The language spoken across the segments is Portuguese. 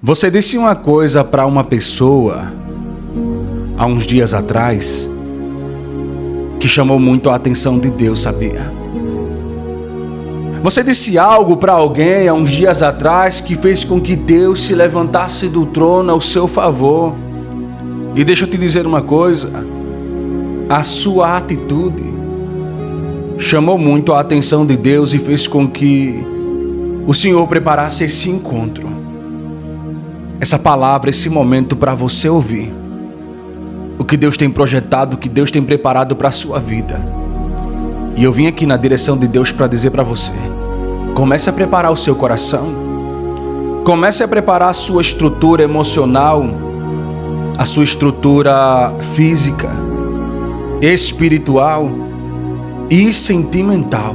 Você disse uma coisa para uma pessoa há uns dias atrás que chamou muito a atenção de Deus, sabia? Você disse algo para alguém há uns dias atrás que fez com que Deus se levantasse do trono ao seu favor. E deixa eu te dizer uma coisa, a sua atitude chamou muito a atenção de Deus e fez com que o Senhor preparasse esse encontro, essa palavra, esse momento para você ouvir o que Deus tem projetado, o que Deus tem preparado para a sua vida. E eu vim aqui na direção de Deus para dizer para você: comece a preparar o seu coração, comece a preparar a sua estrutura emocional, a sua estrutura física, espiritual e sentimental,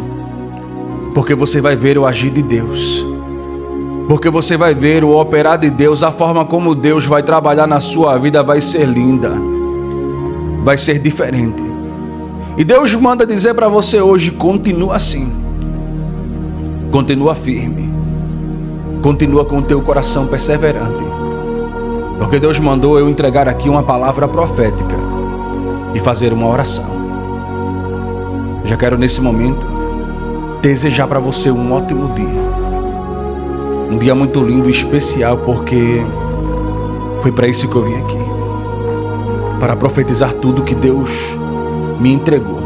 porque você vai ver o agir de Deus, porque você vai ver o operar de Deus. A forma como Deus vai trabalhar na sua vida vai ser linda, vai ser diferente. E Deus manda dizer para você hoje: continua assim, continua firme, continua com o teu coração perseverante, porque Deus mandou eu entregar aqui uma palavra profética e fazer uma oração. Já quero nesse momento desejar para você um ótimo dia, um dia muito lindo e especial, porque foi para isso que eu vim aqui, para profetizar tudo que Deus me entregou.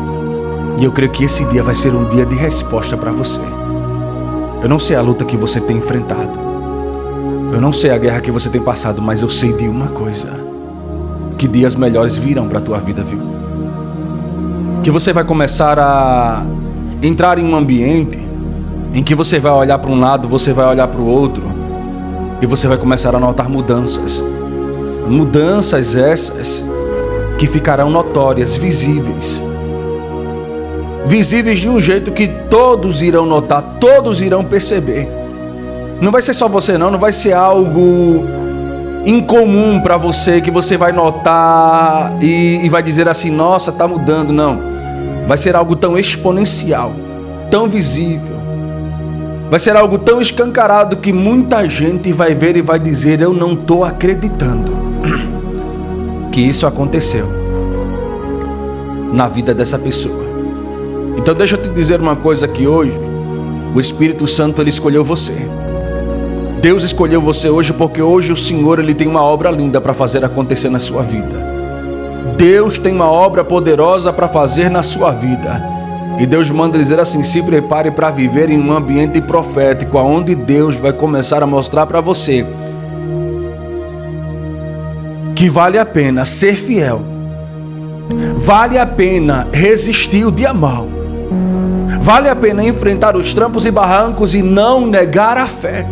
E eu creio que esse dia vai ser um dia de resposta para você. Eu não sei a luta que você tem enfrentado, eu não sei a guerra que você tem passado, mas eu sei de uma coisa: que dias melhores virão para a tua vida, viu? Que você vai começar a entrar em um ambiente em que você vai olhar para um lado, você vai olhar para o outro, e você vai começar a notar mudanças. Mudanças essas que ficarão notórias, visíveis de um jeito que todos irão notar, todos irão perceber. Não vai ser só você não vai ser algo incomum para você, que você vai notar e vai dizer assim: nossa, tá mudando. Não, vai ser algo tão exponencial, tão visível, vai ser algo tão escancarado que muita gente vai ver e vai dizer: eu não estou acreditando que isso aconteceu na vida dessa pessoa. Então deixa eu te dizer uma coisa, que hoje o Espírito Santo, ele escolheu você. Deus escolheu você hoje, porque hoje o Senhor, ele tem uma obra linda para fazer acontecer na sua vida. Deus tem uma obra poderosa para fazer na sua vida. E Deus manda dizer assim: se prepare para viver em um ambiente profético, onde Deus vai começar a mostrar para você que vale a pena ser fiel, vale a pena resistir o dia mau, vale a pena enfrentar os trampos e barrancos e não negar a fé.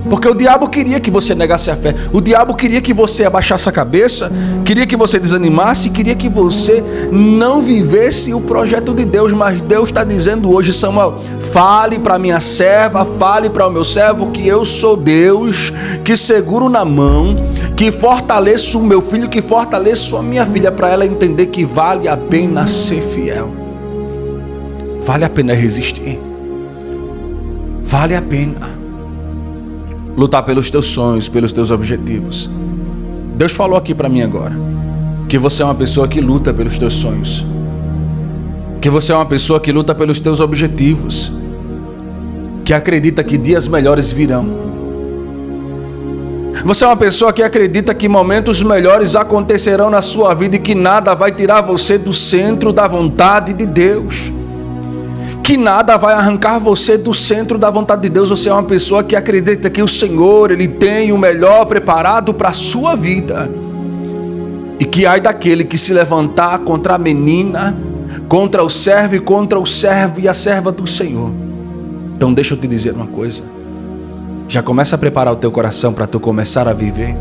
Porque o diabo queria que você negasse a fé, o diabo queria que você abaixasse a cabeça, queria que você desanimasse, queria que você não vivesse o projeto de Deus. Mas Deus está dizendo hoje: Samuel, fale para minha serva, fale para o meu servo que eu sou Deus, que seguro na mão, que fortaleço o meu filho, que fortaleço a minha filha, para ela entender que vale a pena ser fiel, vale a pena resistir, vale a pena lutar pelos teus sonhos, pelos teus objetivos. Deus falou aqui para mim agora que você é uma pessoa que luta pelos teus sonhos, que você é uma pessoa que luta pelos teus objetivos, que acredita que dias melhores virão. Você é uma pessoa que acredita que momentos melhores acontecerão na sua vida e que nada vai tirar você do centro da vontade de Deus, que nada vai arrancar você do centro da vontade de Deus. Você é uma pessoa que acredita que o Senhor, ele tem o melhor preparado para a sua vida, e que ai daquele que se levantar contra a menina, contra o servo e contra o servo e a serva do Senhor. Então deixa eu te dizer uma coisa: já começa a preparar o teu coração para tu começar a viver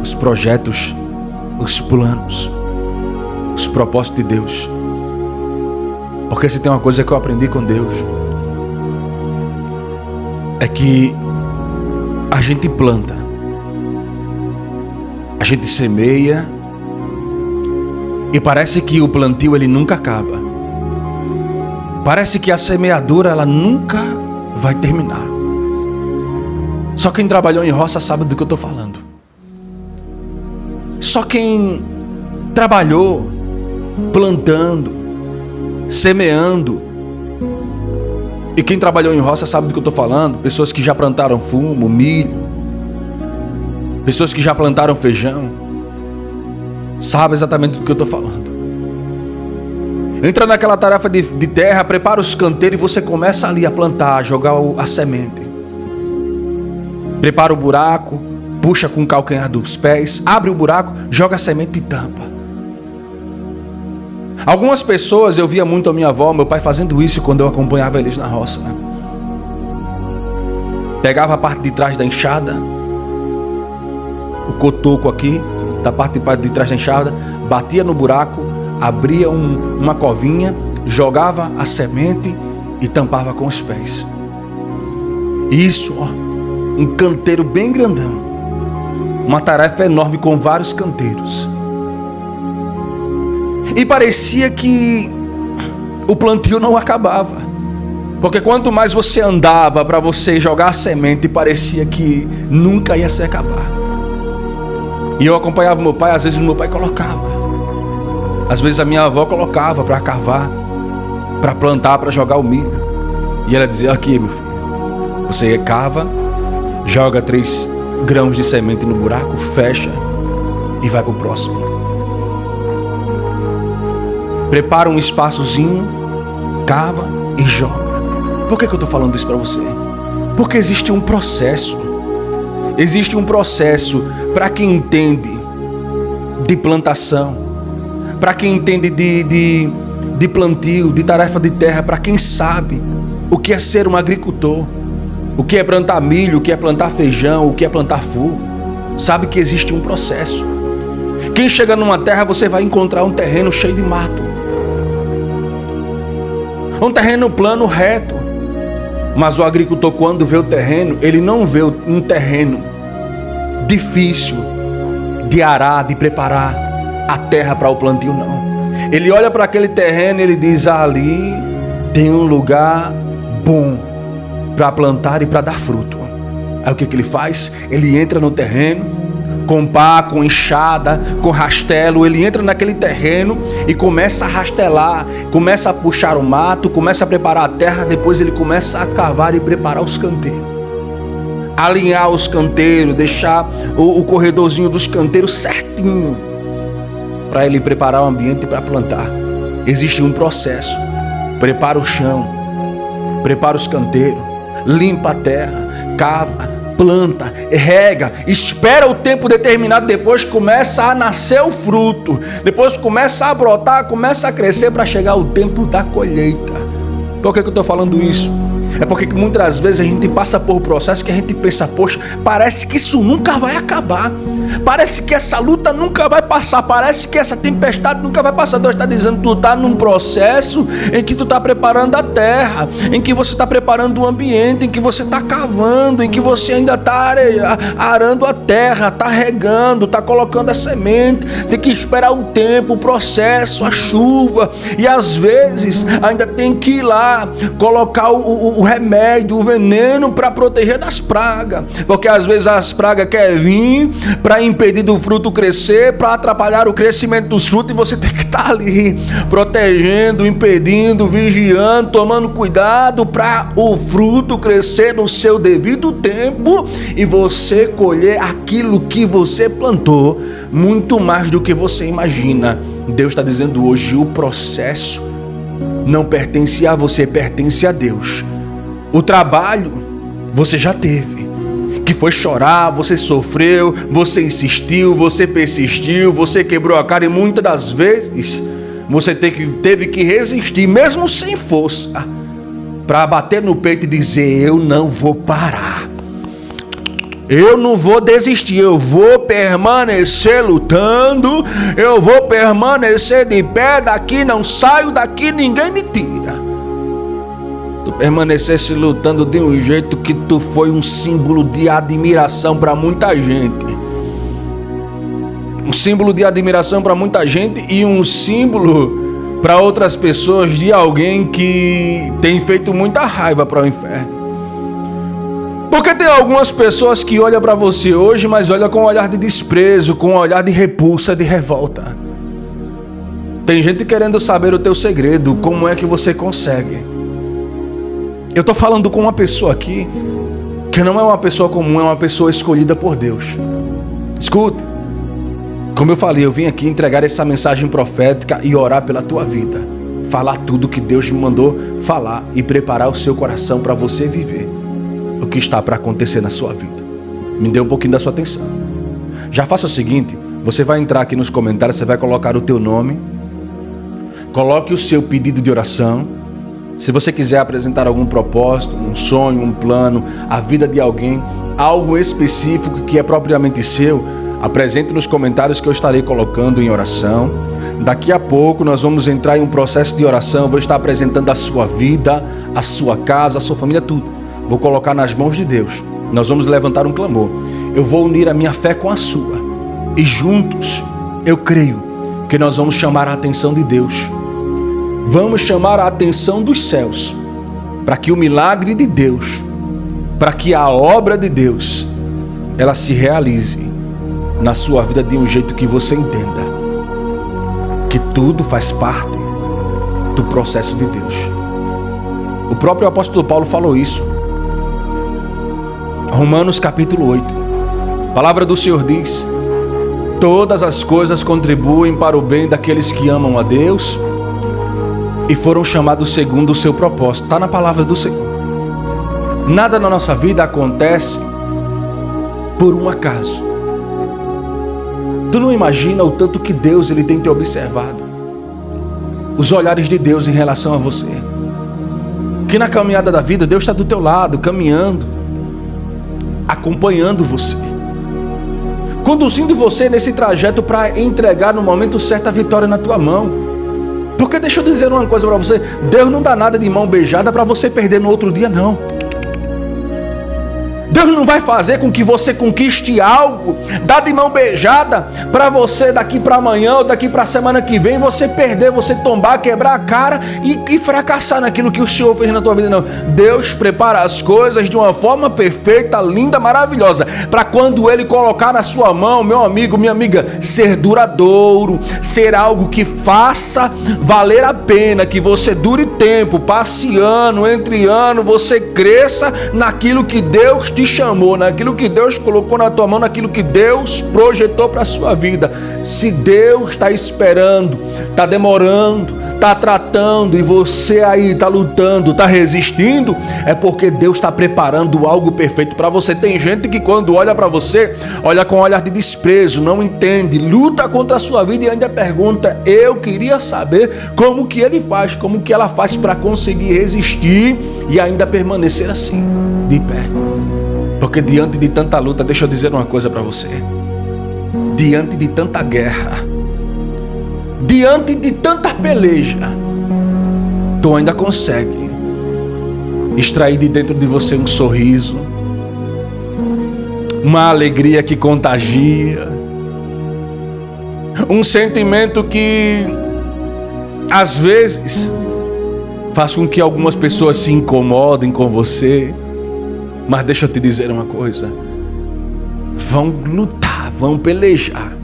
os projetos, os planos, os propósitos de Deus. Porque se tem uma coisa que eu aprendi com Deus, é que a gente planta, a gente semeia, e parece que o plantio, ele nunca acaba. Parece que a semeadura, ela nunca vai terminar. Só quem trabalhou em roça sabe do que eu estou falando. Só quem trabalhou plantando, semeando, e quem trabalhou em roça sabe do que eu estou falando. Pessoas que já plantaram fumo, milho, pessoas que já plantaram feijão, sabem exatamente do que eu estou falando. Entra naquela tarefa de terra, prepara os canteiros e você começa ali a plantar, a jogar a semente. Prepara o buraco, puxa com o calcanhar dos pés, abre o buraco, joga a semente e tampa. Algumas pessoas, eu via muito a minha avó, meu pai fazendo isso quando eu acompanhava eles na roça, né? Pegava a parte de trás da enxada, o cotoco aqui, da parte de trás da enxada, batia no buraco, abria uma covinha, jogava a semente e tampava com os pés. Isso, ó, um canteiro bem grandão, uma tarefa enorme com vários canteiros. E parecia que o plantio não acabava, porque quanto mais você andava para você jogar a semente, parecia que nunca ia se acabar. E eu acompanhava meu pai, às vezes o meu pai colocava, às vezes a minha avó colocava para cavar, para plantar, para jogar o milho. E ela dizia: aqui, meu filho, você cava, joga 3 grãos de semente no buraco, fecha e vai para o próximo. Prepara um espaçozinho, cava e joga. Por que eu estou falando isso para você? Porque existe um processo. Existe um processo para quem entende de plantação, para quem entende de plantio, de tarefa de terra, para quem sabe o que é ser um agricultor, o que é plantar milho, o que é plantar feijão, o que é plantar fumo. Sabe que existe um processo. Quem chega numa terra, você vai encontrar um terreno cheio de mato, um terreno plano, reto. Mas o agricultor, quando vê o terreno, ele não vê um terreno difícil de arar, de preparar a terra para o plantio, não. Ele olha para aquele terreno e ele diz: ali tem um lugar bom para plantar e para dar fruto. Aí o que ele faz? Ele entra no terreno, com pá, com enxada, com rastelo. Ele entra naquele terreno e começa a rastelar, começa a puxar o mato, começa a preparar a terra. Depois ele começa a cavar e preparar os canteiros, alinhar os canteiros, deixar o corredorzinho dos canteiros certinho, para ele preparar o ambiente para plantar. Existe um processo. Prepara o chão, prepara os canteiros, limpa a terra, cava, planta, rega, espera o tempo determinado, depois começa a nascer o fruto, depois começa a brotar, começa a crescer para chegar o tempo da colheita. Por que eu estou falando isso? É porque muitas vezes a gente passa por processo que a gente pensa: poxa, parece que isso nunca vai acabar, parece que essa luta nunca vai passar, parece que essa tempestade nunca vai passar. Deus está dizendo: tu está num processo em que tu está preparando a terra, em que você está preparando o ambiente, em que você está cavando, em que você ainda está arando a terra, está regando, está colocando a semente. Tem que esperar o tempo, o processo, a chuva, e às vezes ainda tem que ir lá colocar o remédio, o veneno para proteger das pragas, porque às vezes as pragas querem vir para impedir do fruto crescer, para atrapalhar o crescimento dos frutos, e você tem que estar ali protegendo, impedindo, vigiando, tomando cuidado para o fruto crescer no seu devido tempo e você colher aquilo que você plantou, muito mais do que você imagina. Deus está dizendo hoje: o processo não pertence a você, pertence a Deus. O trabalho você já teve, que foi chorar, você sofreu, você insistiu, você persistiu, você quebrou a cara, e muitas das vezes você teve que resistir, mesmo sem força, para bater no peito e dizer: eu não vou parar, eu não vou desistir, eu vou permanecer lutando, eu vou permanecer de pé, daqui não saio, daqui ninguém me tira. Tu permanecesse lutando de um jeito que tu foi um símbolo de admiração para muita gente. Um símbolo de admiração para muita gente e um símbolo para outras pessoas de alguém que tem feito muita raiva para o inferno. Porque tem algumas pessoas que olham para você hoje, mas olham com um olhar de desprezo, com um olhar de repulsa, de revolta. Tem gente querendo saber o teu segredo, como é que você consegue. Eu estou falando com uma pessoa aqui, que não é uma pessoa comum, é uma pessoa escolhida por Deus. Escute, como eu falei, eu vim aqui entregar essa mensagem profética e orar pela tua vida. Falar tudo que Deus me mandou falar e preparar o seu coração para você viver o que está para acontecer na sua vida. Me dê um pouquinho da sua atenção. Já faça o seguinte, você vai entrar aqui nos comentários, você vai colocar o teu nome, coloque o seu pedido de oração. Se você quiser apresentar algum propósito, um sonho, um plano, a vida de alguém, algo específico que é propriamente seu, apresente nos comentários que eu estarei colocando em oração. Daqui a pouco nós vamos entrar em um processo de oração, eu vou estar apresentando a sua vida, a sua casa, a sua família, tudo. Vou colocar nas mãos de Deus. Nós vamos levantar um clamor. Eu vou unir a minha fé com a sua. E juntos, eu creio que nós vamos chamar a atenção de Deus. Vamos chamar a atenção dos céus, para que o milagre de Deus, para que a obra de Deus, ela se realize na sua vida de um jeito que você entenda que tudo faz parte do processo de Deus. O próprio apóstolo Paulo falou isso. Romanos capítulo 8. A palavra do Senhor diz: todas as coisas contribuem para o bem daqueles que amam a Deus e foram chamados segundo o seu propósito. Está na palavra do Senhor. Nada na nossa vida acontece por um acaso. Tu não imagina o tanto que Deus ele tem te observado. Os olhares de Deus em relação a você. Que na caminhada da vida Deus está do teu lado, caminhando, acompanhando você, conduzindo você nesse trajeto para entregar no momento certo a vitória na tua mão. Porque deixa eu dizer uma coisa para você, Deus não dá nada de mão beijada para você perder no outro dia, não. Deus não vai fazer com que você conquiste algo, dá de mão beijada, para você daqui para amanhã ou daqui para a semana que vem, você perder, você tombar, quebrar a cara e fracassar naquilo que o Senhor fez na tua vida, não. Deus prepara as coisas de uma forma perfeita, linda, maravilhosa, para quando Ele colocar na sua mão, meu amigo, minha amiga, ser duradouro, ser algo que faça valer a pena, que você dure tempo, passe ano, entre ano, você cresça naquilo que Deus te chamou, naquilo que Deus colocou na tua mão, naquilo que Deus projetou para a sua vida. Se Deus está esperando, está demorando, está tratando e você aí está lutando, está resistindo, é porque Deus está preparando algo perfeito para você. Tem gente que quando olha para você, olha com um olhar de desprezo, não entende, luta contra a sua vida e ainda pergunta: eu queria saber como que ele faz, como que ela faz para conseguir resistir e ainda permanecer assim, de pé. Porque diante de tanta luta, deixa eu dizer uma coisa para você. Diante de tanta guerra, diante de tanta peleja, tu ainda consegue extrair de dentro de você um sorriso, uma alegria que contagia, um sentimento que às vezes faz com que algumas pessoas se incomodem com você. Mas deixa eu te dizer uma coisa, vão lutar, vão pelejar,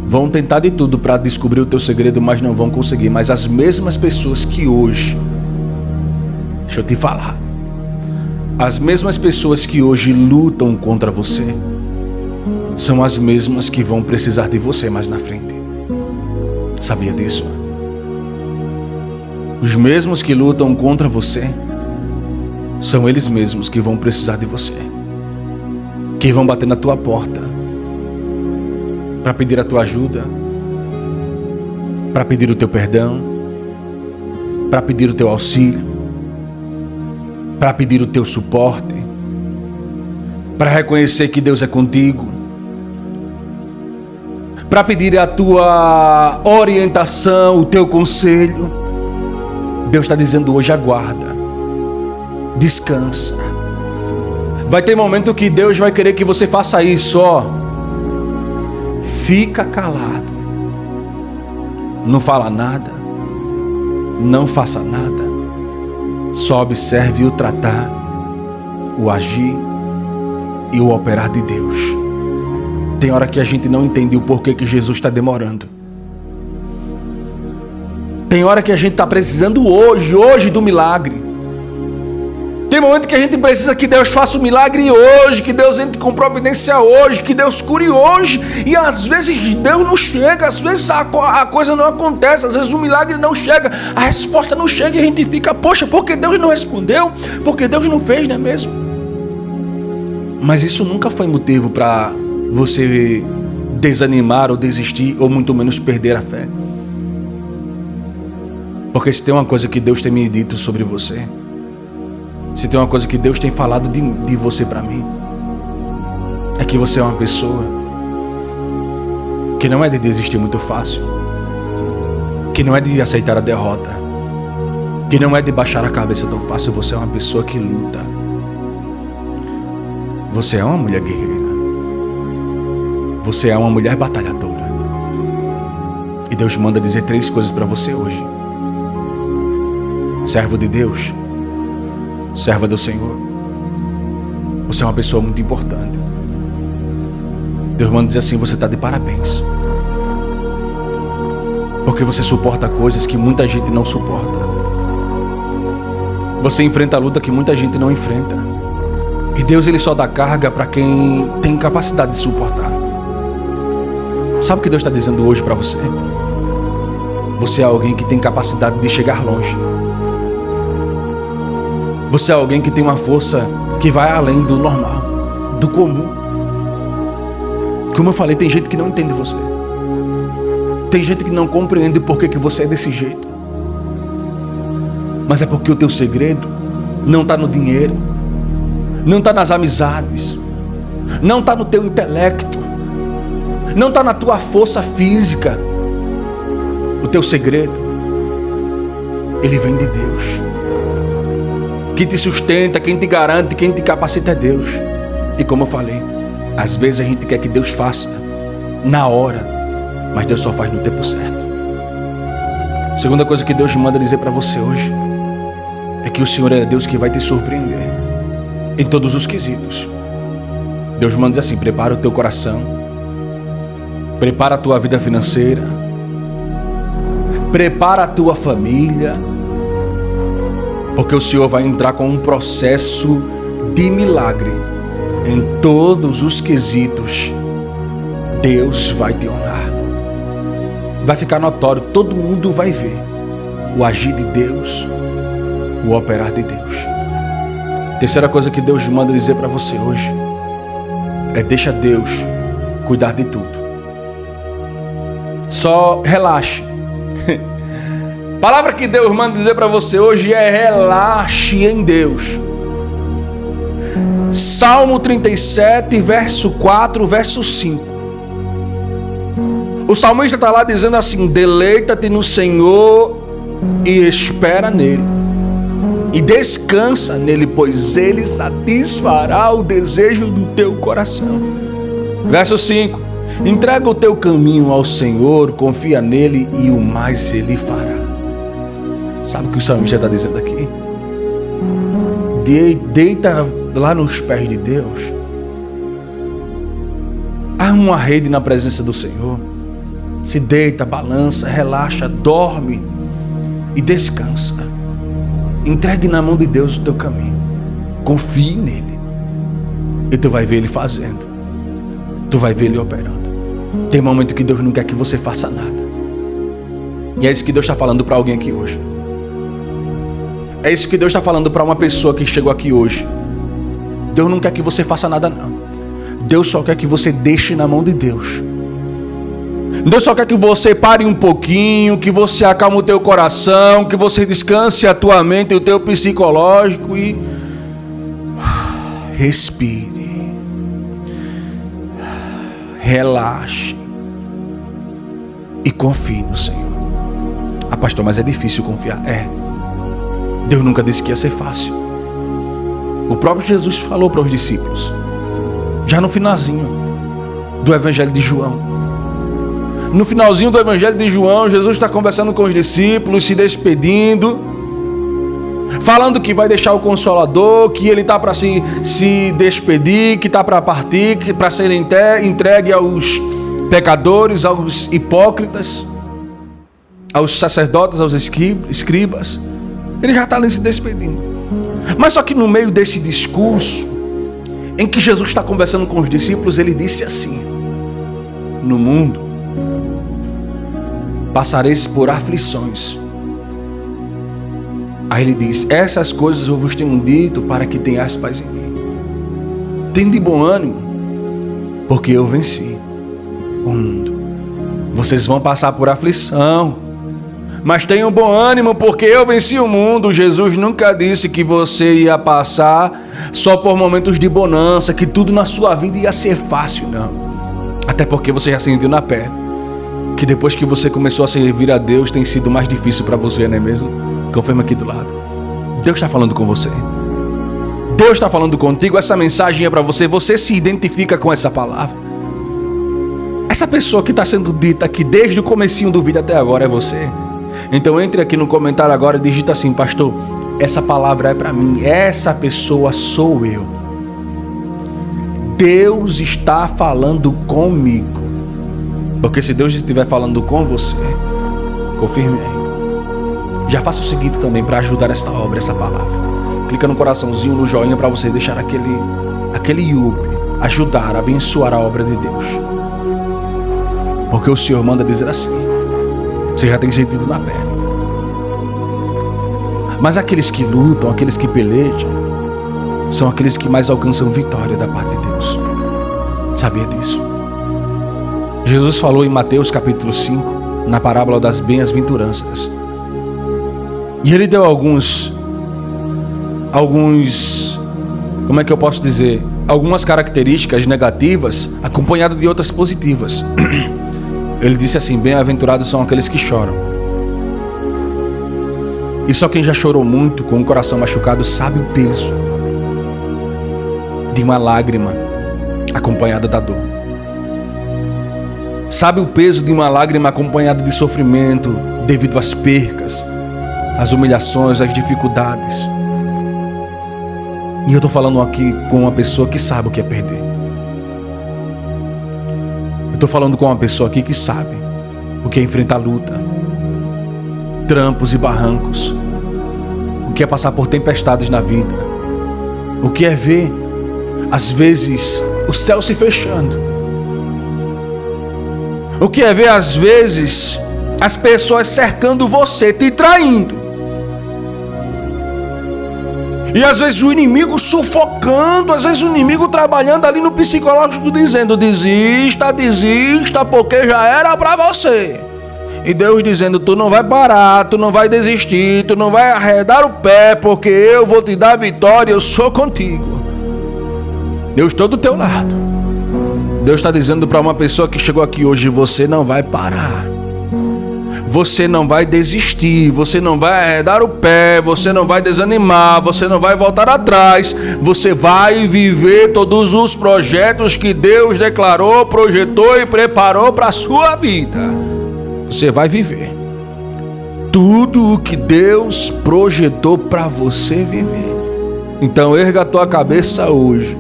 vão tentar de tudo para descobrir o teu segredo, mas não vão conseguir. Mas as mesmas pessoas que hoje, deixa eu te falar, as mesmas pessoas que hoje lutam contra você, são as mesmas que vão precisar de você mais na frente. Sabia disso? Os mesmos que lutam contra você, são eles mesmos que vão precisar de você, que vão bater na tua porta para pedir a tua ajuda, para pedir o teu perdão, para pedir o teu auxílio, para pedir o teu suporte, para reconhecer que Deus é contigo, para pedir a tua orientação, o teu conselho. Deus está dizendo hoje: aguarda, descansa. Vai ter momento que Deus vai querer que você faça isso, ó. Fica calado. Não fala nada. Não faça nada. Só observe o tratar, o agir e o operar de Deus. Tem hora que a gente não entende o porquê que Jesus está demorando. Tem hora que a gente está precisando hoje do milagre. Tem momento que a gente precisa que Deus faça o milagre hoje, que Deus entre com providência hoje, que Deus cure hoje. E às vezes Deus não chega, às vezes a coisa não acontece, às vezes o milagre não chega, a resposta não chega e a gente fica, poxa, por que Deus não respondeu? Porque Deus não fez, não é mesmo? Mas isso nunca foi motivo para você desanimar ou desistir, ou muito menos perder a fé. Porque se tem uma coisa que Deus tem me dito sobre você, se tem uma coisa que Deus tem falado de você para mim, é que você é uma pessoa que não é de desistir muito fácil, que não é de aceitar a derrota, que não é de baixar a cabeça tão fácil. Você é uma pessoa que luta. Você é uma mulher guerreira. Você é uma mulher batalhadora. E Deus manda dizer 3 coisas para você hoje. Servo de Deus, serva do Senhor, você é uma pessoa muito importante. Deus manda dizer assim: você está de parabéns, porque você suporta coisas que muita gente não suporta. Você enfrenta a luta que muita gente não enfrenta. E Deus, ele só dá carga para quem tem capacidade de suportar. Sabe o que Deus está dizendo hoje para você? Você é alguém que tem capacidade de chegar longe. Você é alguém que tem uma força que vai além do normal, do comum. Como eu falei, tem gente que não entende você. Tem gente que não compreende por que você é desse jeito. Mas é porque o teu segredo não está no dinheiro, não está nas amizades, não está no teu intelecto, não está na tua força física. O teu segredo, ele vem de Deus. Quem te sustenta, quem te garante, quem te capacita é Deus. E como eu falei, às vezes a gente quer que Deus faça na hora, mas Deus só faz no tempo certo. Segunda coisa que Deus manda dizer para você hoje é que o Senhor é Deus que vai te surpreender em todos os quesitos. Deus manda dizer assim: prepara o teu coração, prepara a tua vida financeira, prepara a tua família, porque o Senhor vai entrar com um processo de milagre em todos os quesitos. Deus vai te honrar. Vai ficar notório, todo mundo vai ver o agir de Deus, o operar de Deus. Terceira coisa que Deus manda dizer para você hoje é: deixa Deus cuidar de tudo. Só relaxe. A palavra que Deus manda dizer para você hoje é: relaxe em Deus. Salmo 37, verso 4, verso 5. O salmista está lá dizendo assim: deleita-te no Senhor e espera nele, e descansa nele, pois ele satisfará o desejo do teu coração. Verso 5: entrega o teu caminho ao Senhor, confia nele e o mais ele fará. Sabe o que o salmista está dizendo aqui? Deita lá nos pés de Deus. Arma uma rede na presença do Senhor. Se deita, balança, relaxa, dorme e descansa. Entregue na mão de Deus o teu caminho. Confie nele. E tu vai ver ele fazendo. Tu vai ver ele operando. Tem momento que Deus não quer que você faça nada. E é isso que Deus está falando para alguém aqui hoje. É isso que Deus está falando para uma pessoa que chegou aqui hoje. Deus não quer que você faça nada, não. Deus só quer que você deixe na mão de Deus. Deus só quer que você pare um pouquinho, que você acalme o teu coração, que você descanse a tua mente e o teu psicológico e respire. Relaxe e confie no Senhor. Ah, pastor, mas é difícil confiar. É. Deus nunca disse que ia ser fácil. O próprio Jesus falou para os discípulos, já no finalzinho do Evangelho de João. No finalzinho do Evangelho de João, Jesus está conversando com os discípulos, se despedindo. falando que vai deixar o Consolador, que ele está para se despedir, que está para partir, que para ser entregue aos pecadores, aos hipócritas, aos sacerdotes, aos escribas. Ele já está ali se despedindo. Mas só que no meio desse discurso, em que Jesus está conversando com os discípulos, ele disse assim: no mundo passareis por aflições. Aí ele diz: essas coisas eu vos tenho dito para que tenhais paz em mim. Tende bom ânimo, porque eu venci o mundo. Vocês vão passar por aflição, mas tenham bom ânimo, porque eu venci o mundo. Jesus nunca disse que você ia passar só por momentos de bonança, que tudo na sua vida ia ser fácil, não. Até porque você já sentiu na pele que depois que você começou a servir a Deus, tem sido mais difícil para você, não é mesmo? Confirma aqui do lado. Deus está falando com você. Deus está falando contigo. Essa mensagem é para você. Você se identifica com essa palavra. Essa pessoa que está sendo dita aqui desde o comecinho do vídeo até agora é você. Então entre aqui no comentário agora e digita assim: pastor, essa palavra é para mim. Essa pessoa sou eu. Deus está falando comigo. Porque se Deus estiver falando com você, confirme aí. Já faça o seguinte também para ajudar esta obra, essa palavra. Clica no coraçãozinho, no joinha, para você deixar aquele yup, ajudar, abençoar a obra de Deus. Porque o Senhor manda dizer assim. Você já tem sentido na pele. Mas aqueles que lutam, aqueles que pelejam, são aqueles que mais alcançam vitória da parte de Deus. Sabia disso? Jesus falou em Mateus capítulo 5, na parábola das bem-aventuranças. E ele deu alguns, como é que eu posso dizer? Algumas características negativas, acompanhadas de outras positivas. Ele disse assim: bem-aventurados são aqueles que choram. E só quem já chorou muito, com o coração machucado, sabe o peso de uma lágrima acompanhada da dor. Sabe o peso de uma lágrima acompanhada de sofrimento devido às percas, às humilhações, às dificuldades. E eu estou falando aqui com uma pessoa que sabe o que é perder. Eu estou falando com uma pessoa aqui que sabe o que é enfrentar luta, trampos e barrancos, o que é passar por tempestades na vida, o que é ver, às vezes, o céu se fechando, o que é ver, às vezes, as pessoas cercando você, te traindo. E às vezes o inimigo sufocando, às vezes o inimigo trabalhando ali no psicológico, dizendo: desista, desista, porque já era pra você. E Deus dizendo: tu não vai parar, tu não vai desistir, tu não vai arredar o pé, porque eu vou te dar vitória, eu sou contigo. Eu estou do teu lado. Deus está dizendo para uma pessoa que chegou aqui hoje: você não vai parar, você não vai desistir, você não vai arredar o pé, você não vai desanimar, você não vai voltar atrás, você vai viver todos os projetos que Deus declarou, projetou e preparou para a sua vida. Você vai viver tudo o que Deus projetou para você viver. Então erga a tua cabeça hoje,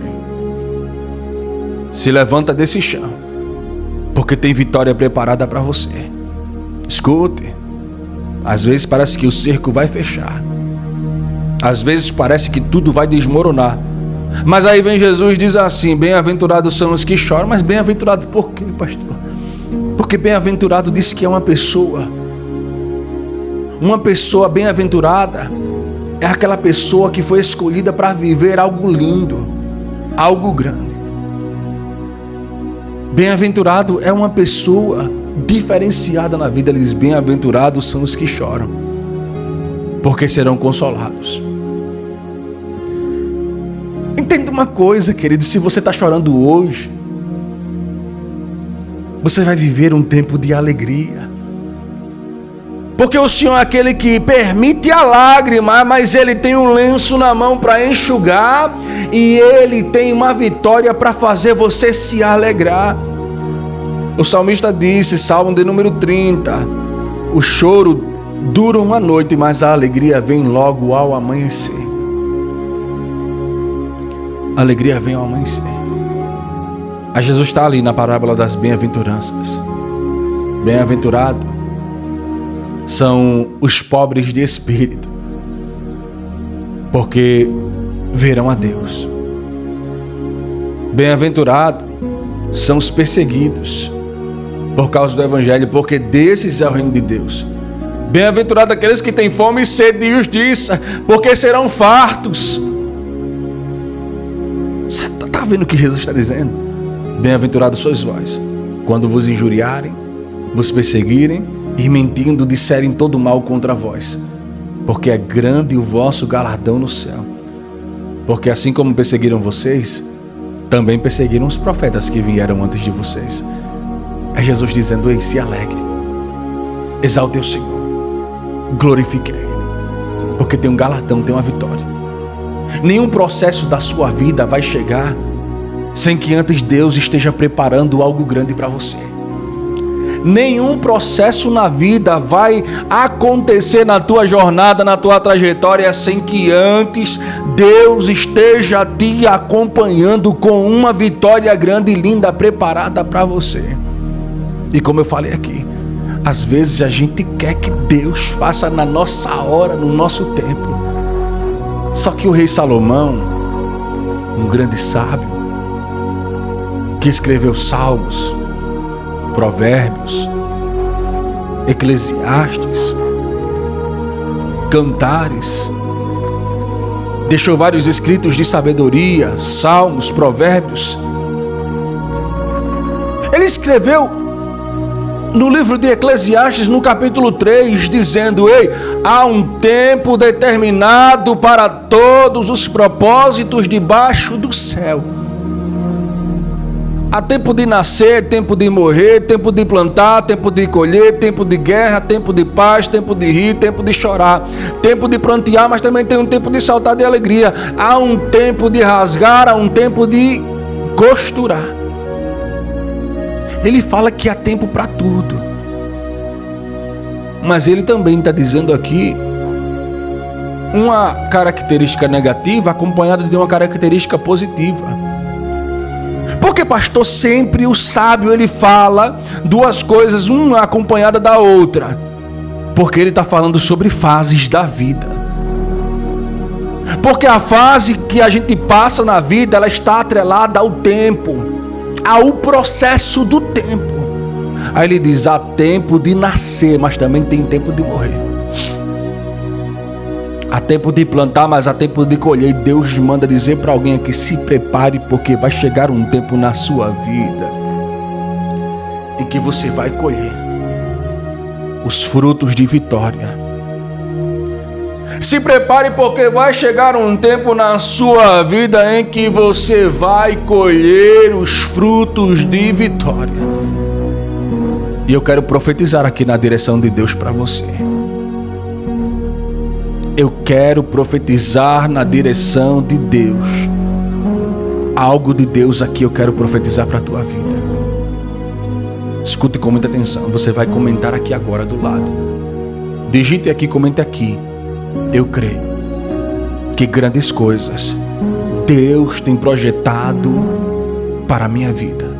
se levanta desse chão, porque tem vitória preparada para você. Escute, às vezes parece que o cerco vai fechar, às vezes parece que tudo vai desmoronar, mas aí vem Jesus e diz assim: bem-aventurados são os que choram. Mas bem-aventurado por quê, pastor? Porque bem-aventurado diz que é uma pessoa bem-aventurada é aquela pessoa que foi escolhida para viver algo lindo, algo grande. Bem-aventurado é uma pessoa diferenciada na vida. Ele diz: bem-aventurados são os que choram, porque serão consolados. Entenda uma coisa, querido: se você está chorando hoje, você vai viver um tempo de alegria, porque o Senhor é aquele que permite a lágrima, mas Ele tem um lenço na mão para enxugar, e Ele tem uma vitória para fazer você se alegrar. O salmista disse, Salmo de número 30, o choro dura uma noite, mas a alegria vem logo ao amanhecer. A alegria vem ao amanhecer. Aí Jesus está ali na parábola das bem-aventuranças. Bem-aventurado são os pobres de espírito, porque verão a Deus. Bem-aventurado são os perseguidos por causa do Evangelho, porque desses é o reino de Deus. Bem-aventurado aqueles que têm fome e sede de justiça, porque serão fartos. Você está vendo o que Jesus está dizendo? Bem-aventurados sois vós, quando vos injuriarem, vos perseguirem e mentindo disserem todo mal contra vós, porque é grande o vosso galardão no céu. Porque assim como perseguiram vocês, também perseguiram os profetas que vieram antes de vocês. É Jesus dizendo: ei, se alegre, exalte o Senhor, glorifique Ele, porque tem um galardão, tem uma vitória. Nenhum processo da sua vida vai chegar sem que antes Deus esteja preparando algo grande para você. Nenhum processo na vida vai acontecer na tua jornada, na tua trajetória, sem que antes Deus esteja te acompanhando com uma vitória grande e linda preparada para você. E como eu falei aqui, às vezes a gente quer que Deus faça na nossa hora, no nosso tempo. Só que o rei Salomão, um grande sábio, que escreveu Salmos, Provérbios, Eclesiastes, Cantares, deixou vários escritos de sabedoria, Salmos, Provérbios. Ele escreveu no livro de Eclesiastes, no capítulo 3, dizendo: ei, há um tempo determinado para todos os propósitos debaixo do céu. Há tempo de nascer, tempo de morrer, tempo de plantar, tempo de colher, tempo de guerra, tempo de paz, tempo de rir, tempo de chorar, tempo de prantear, mas também tem um tempo de saltar de alegria. Há um tempo de rasgar, há um tempo de costurar. Ele fala que há tempo para tudo, mas ele também está dizendo aqui uma característica negativa acompanhada de uma característica positiva. Porque, pastor, sempre o sábio ele fala duas coisas, uma acompanhada da outra, porque ele está falando sobre fases da vida. Porque a fase que a gente passa na vida, ela está atrelada ao tempo, ao processo do tempo. Aí ele diz: há tempo de nascer, mas também tem tempo de morrer. Há tempo de plantar, mas há tempo de colher. E Deus manda dizer para alguém aqui: se prepare, porque vai chegar um tempo na sua vida em que você vai colher os frutos de vitória. Se prepare, porque vai chegar um tempo na sua vida em que você vai colher os frutos de vitória. E eu quero profetizar aqui na direção de Deus para você. Eu quero profetizar na direção de Deus. Algo de Deus aqui eu quero profetizar para a tua vida. Escute com muita atenção. Você vai comentar aqui agora do lado. Digite aqui, comente aqui: eu creio que grandes coisas Deus tem projetado para a minha vida.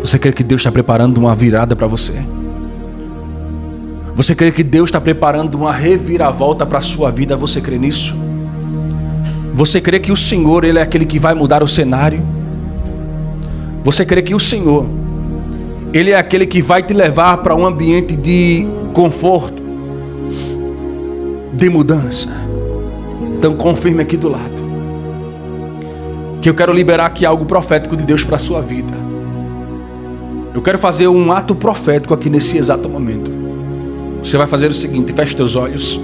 Você crê que Deus está preparando uma virada para você? Você crê que Deus está preparando uma reviravolta para a sua vida? Você crê nisso? Você crê que o Senhor, Ele é aquele que vai mudar o cenário? Você crê que o Senhor, Ele é aquele que vai te levar para um ambiente de conforto, de mudança? Então confirme aqui do lado, que eu quero liberar aqui algo profético de Deus para a sua vida. Eu quero fazer um ato profético aqui nesse exato momento. Você vai fazer o seguinte: feche teus olhos,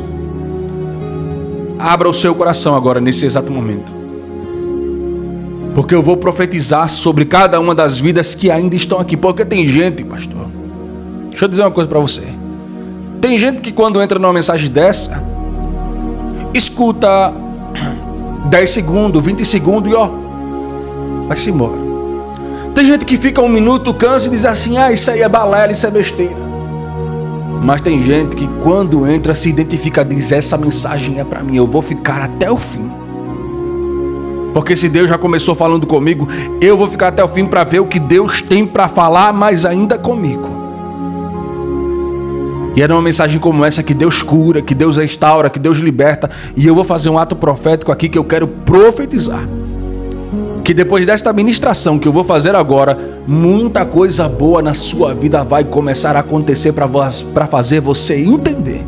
abra o seu coração agora nesse exato momento, porque eu vou profetizar sobre cada uma das vidas que ainda estão aqui. Porque tem gente, pastor, deixa eu dizer uma coisa para você. Tem gente que quando entra numa mensagem dessa, escuta 10 segundos, 20 segundos e vai-se embora. Tem gente que fica um minuto, cansa e diz assim: ah, isso aí é balela, isso é besteira. Mas tem gente que quando entra se identifica, diz: essa mensagem é para mim, eu vou ficar até o fim. Porque se Deus já começou falando comigo, eu vou ficar até o fim para ver o que Deus tem para falar mais ainda comigo. E era uma mensagem como essa que Deus cura, que Deus restaura, que Deus liberta. E eu vou fazer um ato profético aqui que eu quero profetizar. Que depois desta ministração que eu vou fazer agora, muita coisa boa na sua vida vai começar a acontecer para fazer você entender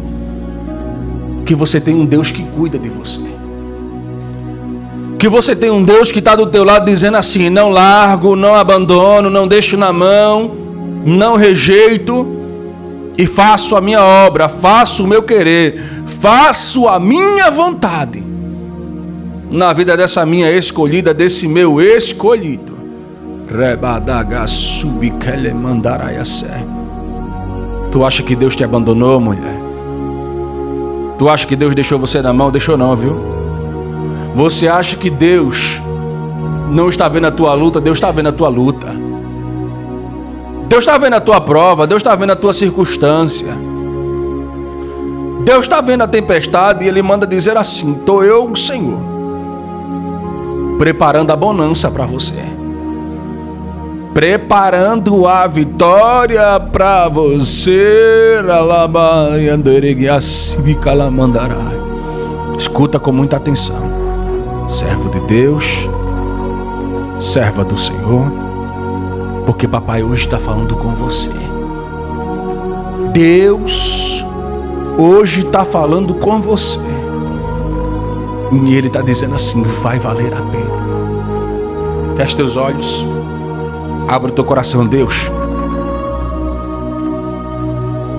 que você tem um Deus que cuida de você. Que você tem um Deus que está do teu lado dizendo assim: não largo, não abandono, não deixo na mão, não rejeito e faço a minha obra, faço o meu querer, faço a minha vontade na vida dessa minha escolhida, desse meu escolhido. Tu acha que Deus te abandonou, mulher? Tu acha que Deus deixou você na mão? Deixou não, viu? Você acha que Deus não está vendo a tua luta? Deus está vendo a tua luta. Deus está vendo a tua prova, Deus está vendo a tua circunstância. Deus está vendo a tempestade e Ele manda dizer assim: estou eu, o Senhor, preparando a bonança para você, preparando a vitória para você. Escuta com muita atenção, servo de Deus, serva do Senhor, porque papai hoje está falando com você. Deus hoje está falando com você. E Ele está dizendo assim: vai valer a pena. Feche teus olhos, abre o teu coração. Deus,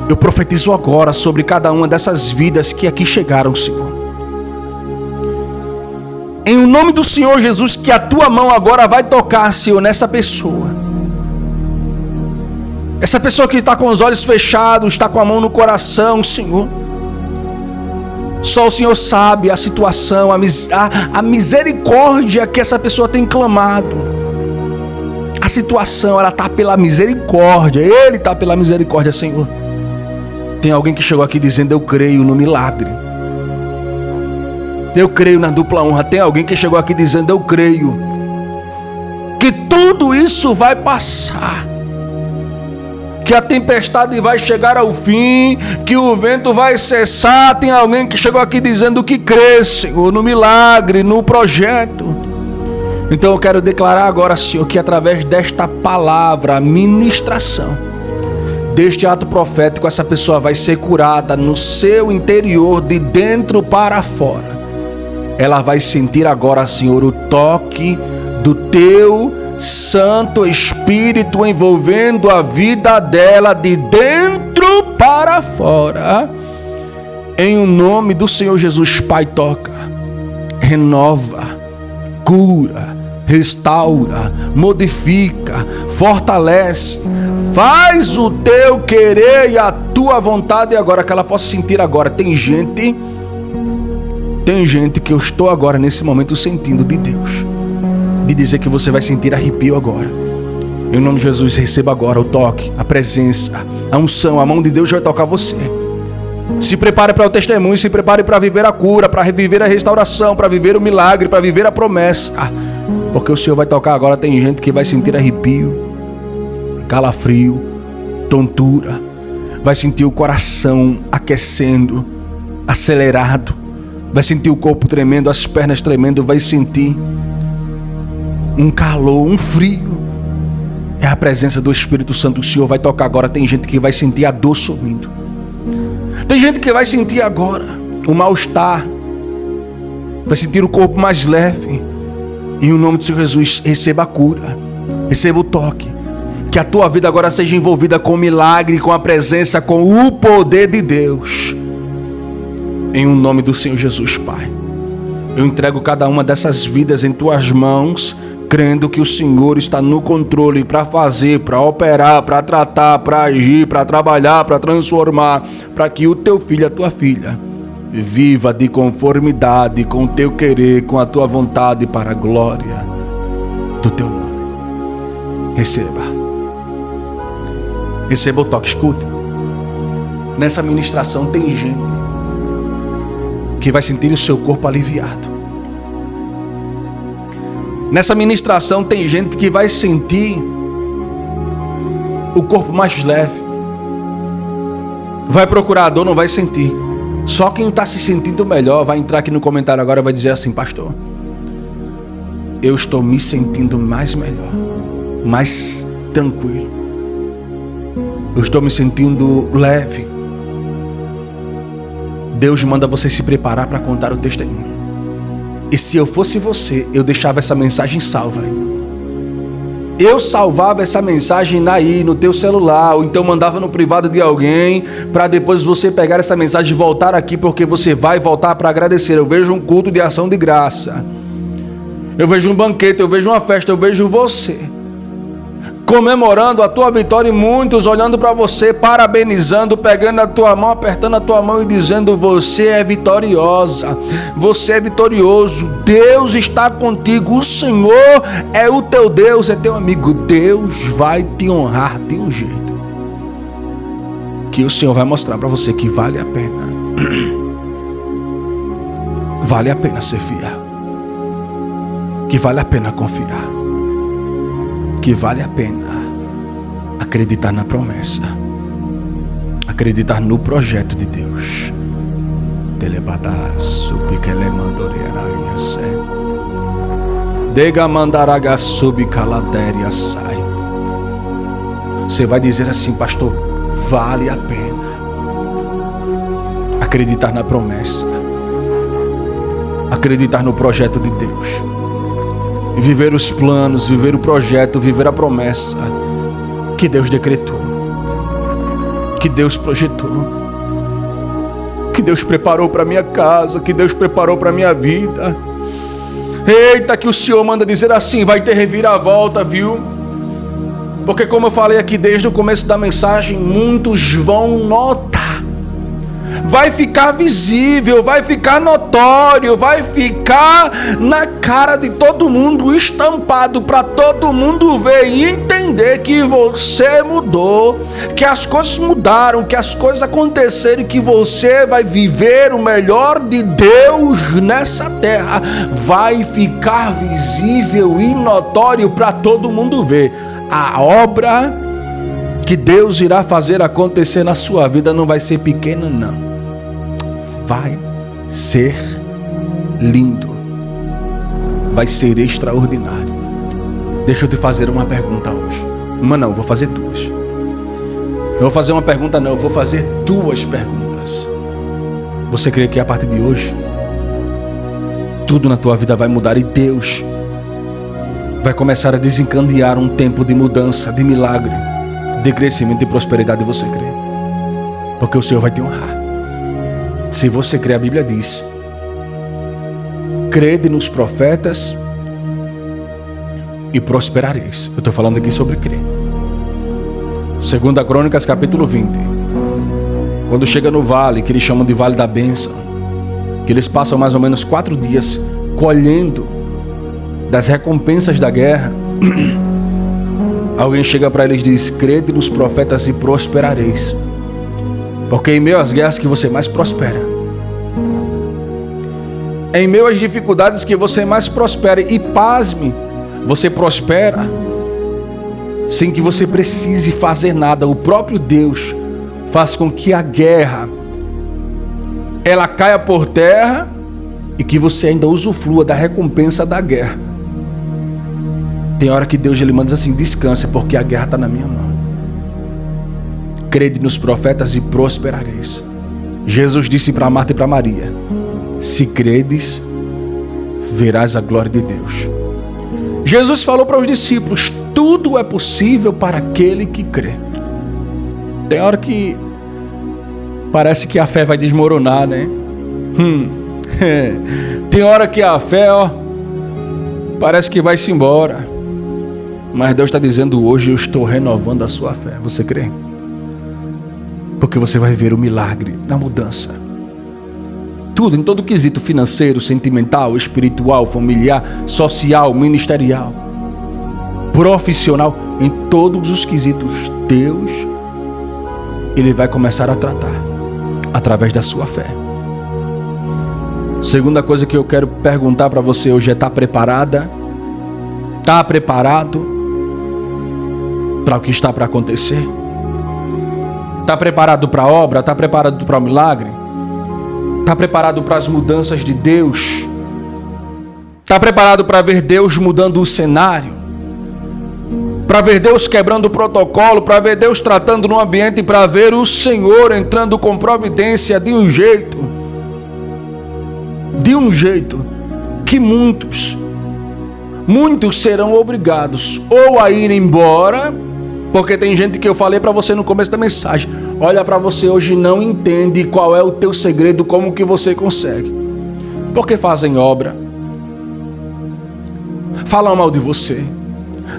eu profetizo agora sobre cada uma dessas vidas que aqui chegaram, Senhor. Em o nome do Senhor Jesus, que a tua mão agora vai tocar, Senhor, nessa pessoa. Essa pessoa que está com os olhos fechados, está com a mão no coração, Senhor. Só o Senhor sabe a situação, a misericórdia que essa pessoa tem clamado. A situação, ela está pela misericórdia. Ele está pela misericórdia, Senhor. Tem alguém que chegou aqui dizendo: eu creio no milagre. Eu creio na dupla honra. Tem alguém que chegou aqui dizendo: eu creio que tudo isso vai passar, que a tempestade vai chegar ao fim, que o vento vai cessar. Tem alguém que chegou aqui dizendo que crê, Senhor, no milagre, no projeto. Então eu quero declarar agora, Senhor, que através desta palavra, ministração, deste ato profético, essa pessoa vai ser curada no seu interior, de dentro para fora. Ela vai sentir agora, Senhor, o toque do teu Santo Espírito envolvendo a vida dela de dentro para fora. Em o nome do Senhor Jesus, Pai, toca, renova, cura, restaura, modifica, fortalece, faz o teu querer e a tua vontade agora, que ela possa sentir agora. Tem gente que eu estou agora nesse momento sentindo de Deus, de dizer que você vai sentir arrepio agora. Em nome de Jesus, receba agora o toque, a presença, a unção, a mão de Deus vai tocar você. Se prepare para o testemunho, se prepare para viver a cura, para viver a restauração, para viver o milagre, para viver a promessa, porque o Senhor vai tocar agora. Tem gente que vai sentir arrepio, calafrio, tontura, vai sentir o coração aquecendo, acelerado, vai sentir o corpo tremendo, as pernas tremendo, vai sentir um calor, um frio. É a presença do Espírito Santo. O Senhor vai tocar agora. Tem gente que vai sentir a dor sumindo. Tem gente que vai sentir agora o mal-estar, vai sentir o corpo mais leve. Em nome do Senhor Jesus, receba a cura, receba o toque. Que a tua vida agora seja envolvida com o milagre, com a presença, com o poder de Deus. Em o nome do Senhor Jesus, Pai, eu entrego cada uma dessas vidas em tuas mãos, crendo que o Senhor está no controle para fazer, para operar, para tratar, para agir, para trabalhar, para transformar, para que o teu filho, a tua filha, viva de conformidade com o teu querer, com a tua vontade, para a glória do teu nome. Receba o toque, escute. Nessa ministração tem gente que vai sentir o seu corpo aliviado. Nessa ministração tem gente que vai sentir o corpo mais leve. Vai procurar a dor, não vai sentir. Só quem está se sentindo melhor vai entrar aqui no comentário agora e vai dizer assim: pastor, eu estou me sentindo mais melhor, mais tranquilo. Eu estou me sentindo leve. Deus manda você se preparar para contar o testemunho. E se eu fosse você, eu deixava essa mensagem salva aí. Eu salvava essa mensagem aí no teu celular, ou então mandava no privado de alguém, para depois você pegar essa mensagem e voltar aqui, porque você vai voltar para agradecer. Eu vejo um culto de ação de graça. Eu vejo um banquete, eu vejo uma festa, eu vejo você comemorando a tua vitória e muitos olhando para você, parabenizando, pegando a tua mão, apertando a tua mão e dizendo: você é vitoriosa, você é vitorioso, Deus está contigo, o Senhor é o teu Deus, é teu amigo. Deus vai te honrar de um jeito que o Senhor vai mostrar para você que vale a pena. Vale a pena ser fiel, que vale a pena confiar, que vale a pena acreditar na promessa, acreditar no projeto de Deus. Você vai dizer assim: pastor, vale a pena acreditar na promessa, acreditar no projeto de Deus, viver os planos, viver o projeto, viver a promessa que Deus decretou, que Deus projetou, que Deus preparou para minha casa, que Deus preparou para minha vida. Eita, que o Senhor manda dizer assim: vai ter reviravolta, viu? Porque como eu falei aqui desde o começo da mensagem, muitos vão notar. Vai ficar visível, vai ficar notório, vai ficar na cara de todo mundo, estampado para todo mundo ver e entender que você mudou, que as coisas mudaram, que as coisas aconteceram e que você vai viver o melhor de Deus nessa terra. Vai ficar visível e notório para todo mundo ver. A obra que Deus irá fazer acontecer na sua vida não vai ser pequena, não. Vai ser lindo, vai ser extraordinário. Deixa eu te fazer uma pergunta hoje. Uma não, vou fazer duas. Eu vou fazer uma pergunta não, eu vou fazer duas perguntas. Você crê que a partir de hoje tudo na tua vida vai mudar e Deus vai começar a desencadear um tempo de mudança, de milagre, de crescimento e prosperidade? Você crê? Porque o Senhor vai te honrar. Se você crê, a Bíblia diz: crede nos profetas e prosperareis. Eu estou falando aqui sobre crer. 2 Crônicas capítulo 20. Quando chega no vale, que eles chamam de Vale da Bênção, que eles passam mais ou menos 4 dias colhendo das recompensas da guerra, alguém chega para eles e diz: crede nos profetas e prosperareis. Porque em meio às guerras que você mais prospera, em meio às dificuldades que você mais prospera. E pasme, você prospera sem que você precise fazer nada. O próprio Deus faz com que a guerra ela caia por terra e que você ainda usufrua da recompensa da guerra. Tem hora que Deus ele manda assim: descanse, porque a guerra está na minha mão. Crede nos profetas e prosperareis. Jesus disse para Marta e para Maria: se credes, verás a glória de Deus. Jesus falou para os discípulos: tudo é possível para aquele que crê. Tem hora que parece que a fé vai desmoronar, né? Tem hora que a fé, parece que vai se embora. Mas Deus está dizendo hoje: eu estou renovando a sua fé. Você crê? Porque você vai ver o milagre da mudança. Tudo, em todo o quesito financeiro, sentimental, espiritual, familiar, social, ministerial, profissional, em todos os quesitos, Deus, Ele vai começar a tratar. através da sua fé. Segunda coisa que eu quero perguntar para você hoje é: está preparada? Está preparado para o que está para acontecer? Está preparado para a obra? Está preparado para o milagre? Está preparado para as mudanças de Deus? Está preparado para ver Deus mudando o cenário? Para ver Deus quebrando o protocolo? Para ver Deus tratando no ambiente? Para ver o Senhor entrando com providência de um jeito que muitos serão obrigados ou a ir embora, porque tem gente que eu falei para você no começo da mensagem, olha para você hoje e não entende qual é o teu segredo, como que você consegue, porque fazem obra, falam mal de você,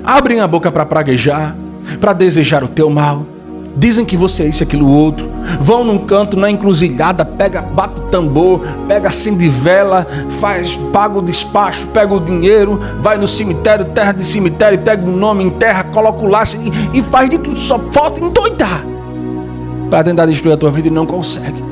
abrem a boca para praguejar, para desejar o teu mal, dizem que você é isso, aquilo, outro, vão num canto, na encruzilhada, bate o tambor, pega acende vela, paga o despacho, pega o dinheiro, vai no cemitério, terra de cemitério, pega um nome, enterra, coloca o laço e faz de tudo, só falta endoidar para tentar destruir a tua vida e não consegue.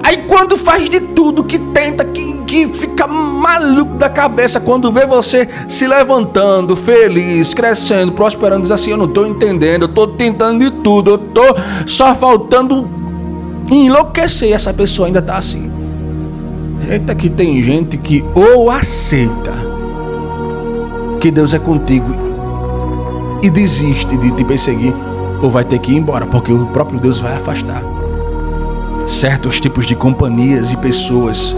Aí quando faz de tudo, que tenta, que fica maluco da cabeça, quando vê você se levantando, feliz, crescendo, prosperando, diz assim: eu não estou entendendo, eu estou tentando de tudo, eu estou só faltando enlouquecer. Essa pessoa ainda está assim. Eita, que tem gente que ou aceita que Deus é contigo e desiste de te perseguir, ou vai ter que ir embora, porque o próprio Deus vai afastar certos tipos de companhias e pessoas.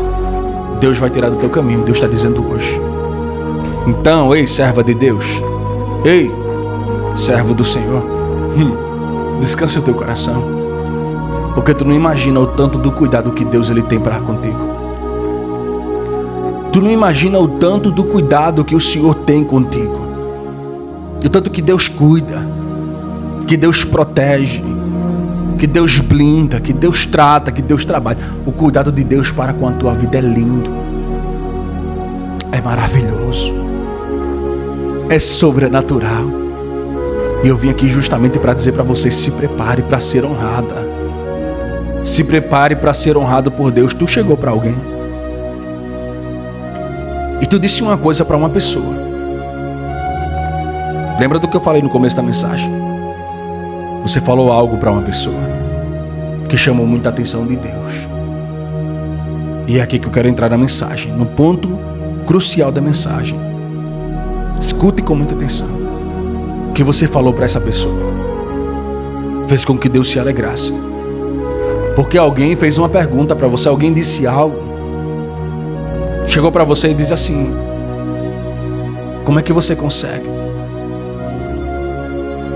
Deus vai tirar do teu caminho. Deus está dizendo hoje. Então, ei, serva de Deus, ei, servo do Senhor, descansa o teu coração, porque tu não imagina o tanto do cuidado que Deus ele tem para contigo. Tu não imagina o tanto do cuidado que o Senhor tem contigo, o tanto que Deus cuida, que Deus protege, que Deus blinda, que Deus trata, que Deus trabalha. O cuidado de Deus para com a tua vida é lindo, é maravilhoso, é sobrenatural. E eu vim aqui justamente para dizer para você: se prepare para ser honrada, se prepare para ser honrado por Deus. Tu chegou para alguém e tu disse uma coisa para uma pessoa. Lembra do que eu falei no começo da mensagem? Você falou algo para uma pessoa que chamou muita atenção de Deus. E é aqui que eu quero entrar na mensagem, no ponto crucial da mensagem. Escute com muita atenção. O que você falou para essa pessoa fez com que Deus se alegrasse, porque alguém fez uma pergunta para você, alguém disse algo, chegou para você e disse assim: como é que você consegue?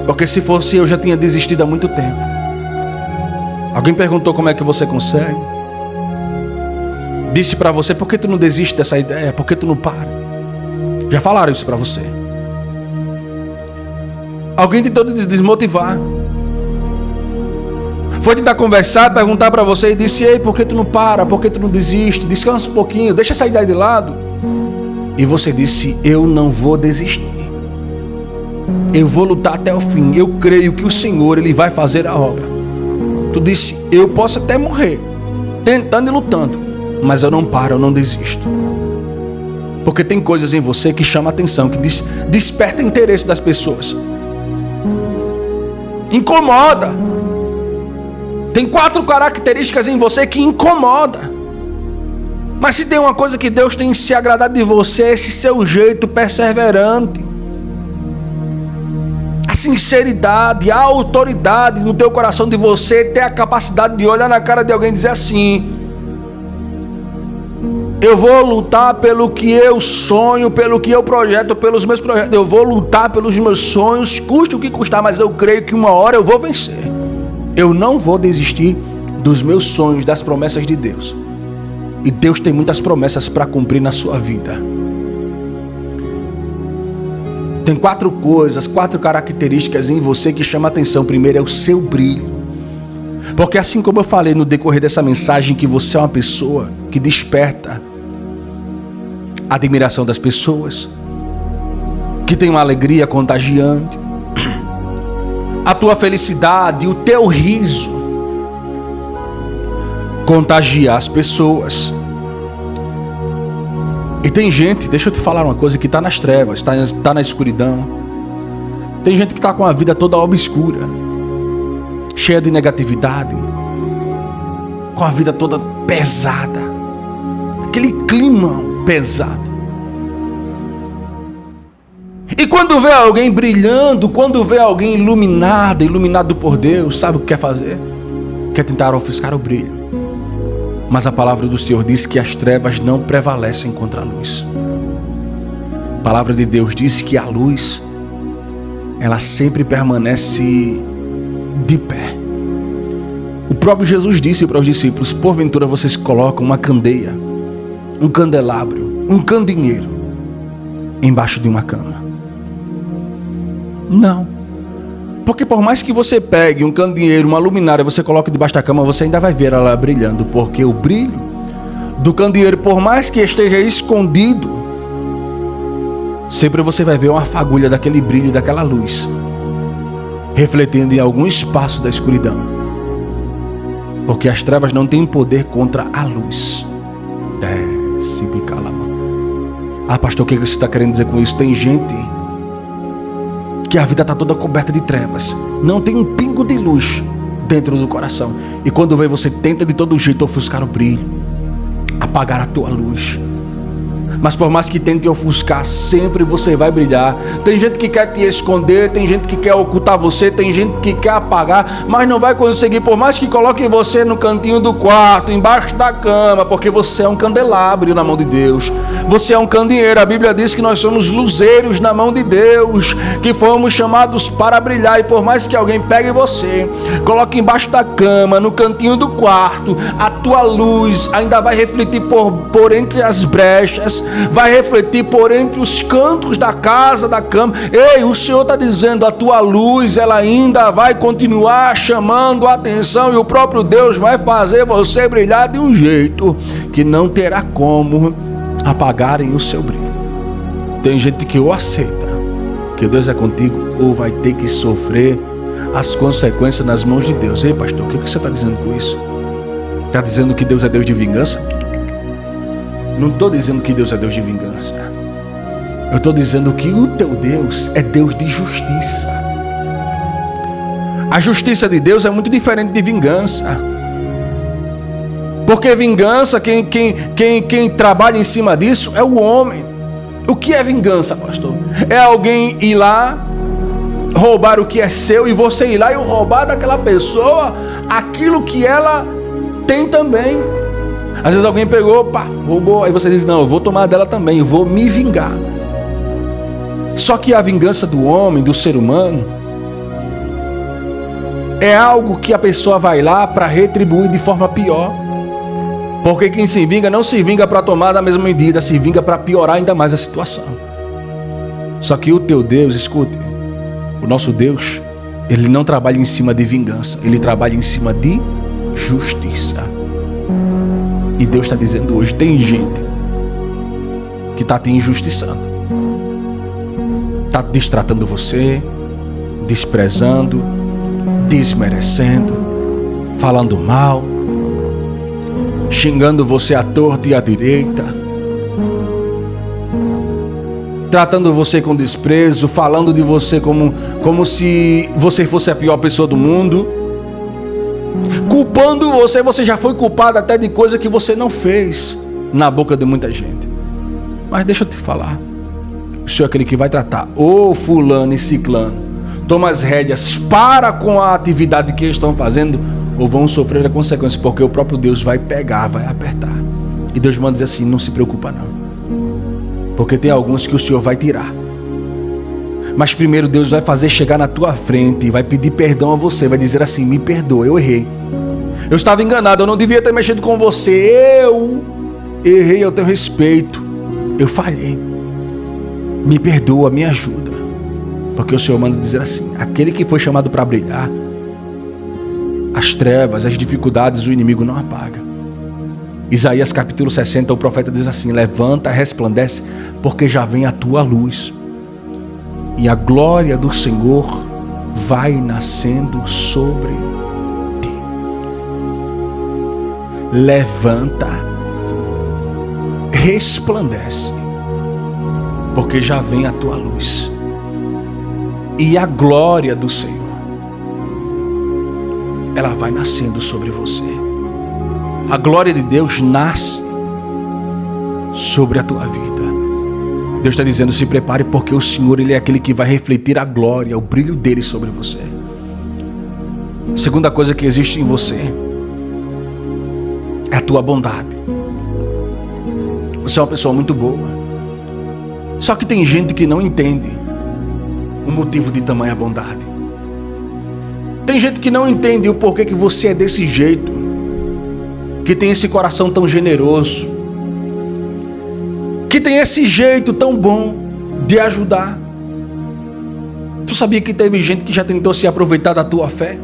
Porque se fosse eu já tinha desistido há muito tempo. Alguém perguntou como é que você consegue. Disse para você: por que tu não desiste dessa ideia? Por que tu não para? Já falaram isso para você. Alguém tentou te desmotivar. Foi tentar conversar, perguntar para você e disse: ei, por que tu não para? Por que tu não desiste? Descansa um pouquinho, deixa essa ideia de lado. E você disse: eu não vou desistir. Eu vou lutar até o fim. Eu creio que o Senhor ele vai fazer a obra. Tu disse: eu posso até morrer tentando e lutando, mas eu não paro, eu não desisto. Porque tem coisas em você que chamam a atenção, que desperta interesse das pessoas, incomoda. Tem 4 características em você que incomoda. Mas se tem uma coisa que Deus tem se agradado de você, é esse seu jeito perseverante, a sinceridade, a autoridade no teu coração, de você ter a capacidade de olhar na cara de alguém e dizer assim: eu vou lutar pelo que eu sonho, pelo que eu projeto, pelos meus projetos. Eu vou lutar pelos meus sonhos, custe o que custar, mas eu creio que uma hora eu vou vencer. Eu não vou desistir dos meus sonhos, das promessas de Deus. E Deus tem muitas promessas para cumprir na sua vida. Tem 4 coisas, 4 características em você que chamam a atenção. Primeiro é o seu brilho. Porque assim como eu falei no decorrer dessa mensagem, que você é uma pessoa que desperta a admiração das pessoas, que tem uma alegria contagiante, a tua felicidade, o teu riso, contagiar as pessoas. E tem gente, deixa eu te falar uma coisa, que está nas trevas, está na escuridão. Tem gente que está com a vida toda obscura, cheia de negatividade, com a vida toda pesada, aquele climão pesado. E quando vê alguém brilhando, quando vê alguém iluminado por Deus, sabe o que quer fazer? Quer tentar ofuscar o brilho. Mas a palavra do Senhor diz que as trevas não prevalecem contra a luz. A palavra de Deus diz que a luz, ela sempre permanece de pé. O próprio Jesus disse para os discípulos: porventura vocês colocam uma candeia, um candelabro, um candeeiro embaixo de uma cama? Não. Porque por mais que você pegue um candeeiro, uma luminária, você coloque debaixo da cama, você ainda vai ver ela brilhando. Porque o brilho do candeeiro, por mais que esteja escondido, sempre você vai ver uma fagulha daquele brilho, daquela luz, refletindo em algum espaço da escuridão. Porque as trevas não têm poder contra a luz. Desce, bicalama. Ah, pastor, o que você está querendo dizer com isso? Tem gente que a vida está toda coberta de trevas, não tem um pingo de luz dentro do coração, e quando vê, você tenta de todo jeito ofuscar o brilho, apagar a tua luz. Mas por mais que tente ofuscar, sempre você vai brilhar. Tem gente que quer te esconder, tem gente que quer ocultar você, tem gente que quer apagar, mas não vai conseguir, por mais que coloque você no cantinho do quarto, embaixo da cama, porque você é um candelabro na mão de Deus. Você é um candeeiro. A Bíblia diz que nós somos luzeiros na mão de Deus, que fomos chamados para brilhar. E por mais que alguém pegue você, coloque embaixo da cama, no cantinho do quarto, a tua luz ainda vai refletir por entre as brechas, vai refletir por entre os cantos da casa, da cama. Ei, o Senhor está dizendo: a tua luz, ela ainda vai continuar chamando a atenção, e o próprio Deus vai fazer você brilhar de um jeito que não terá como apagarem o seu brilho. Tem gente que ou aceita que Deus é contigo, ou vai ter que sofrer as consequências nas mãos de Deus. Ei, pastor, o que você está dizendo com isso? Está dizendo que Deus é Deus de vingança? Não estou dizendo que Deus é Deus de vingança. Eu estou dizendo que o teu Deus é Deus de justiça. A justiça de Deus é muito diferente de vingança. Porque vingança, quem trabalha em cima disso é o homem. O que é vingança, pastor? É alguém ir lá, roubar o que é seu, e você ir lá e roubar daquela pessoa aquilo que ela tem também. Às vezes alguém pegou, pá, roubou, aí você diz: não, eu vou tomar dela também, eu vou me vingar. Só que a vingança do homem, do ser humano, é algo que a pessoa vai lá para retribuir de forma pior. Porque quem se vinga não se vinga para tomar da mesma medida, se vinga para piorar ainda mais a situação. Só que o teu Deus, escute, o nosso Deus, ele não trabalha em cima de vingança, ele trabalha em cima de justiça. E Deus está dizendo hoje: tem gente que está te injustiçando, está destratando você, desprezando, desmerecendo, falando mal, xingando você à torta e à direita, tratando você com desprezo, falando de você como se você fosse a pior pessoa do mundo, culpando você. Você já foi culpado até de coisa que você não fez, na boca de muita gente. Mas deixa eu te falar, o Senhor é aquele que vai tratar. Ô fulano e ciclano, toma as rédeas, para com a atividade que eles estão fazendo, ou vão sofrer a consequência, porque o próprio Deus vai pegar, vai apertar. E Deus manda dizer assim: não se preocupa não, porque tem alguns que o Senhor vai tirar. Mas primeiro Deus vai fazer chegar na tua frente e vai pedir perdão a você, vai dizer assim: me perdoa, eu errei, eu estava enganado, eu não devia ter mexido com você, eu errei ao teu respeito, eu falhei, me perdoa, me ajuda. Porque o Senhor manda dizer assim: aquele que foi chamado para brilhar, as trevas, as dificuldades, o inimigo não apaga. Isaías capítulo 60, o profeta diz assim: levanta, resplandece, porque já vem a tua luz, e a glória do Senhor vai nascendo sobre ti. levanta, resplandece, porque já vem a tua luz. E a glória do Senhor, ela vai nascendo sobre você. A glória de Deus nasce sobre a tua vida. Deus está dizendo, se prepare, porque o Senhor, Ele é aquele que vai refletir a glória, o brilho dele sobre você. A segunda coisa que existe em você é a tua bondade. Você é uma pessoa muito boa. Só que tem gente que não entende o motivo de tamanha bondade. Tem gente que não entende o porquê que você é desse jeito, que tem esse coração tão generoso, que tem esse jeito tão bom de ajudar. Tu sabia que teve gente que já tentou se aproveitar da tua fé?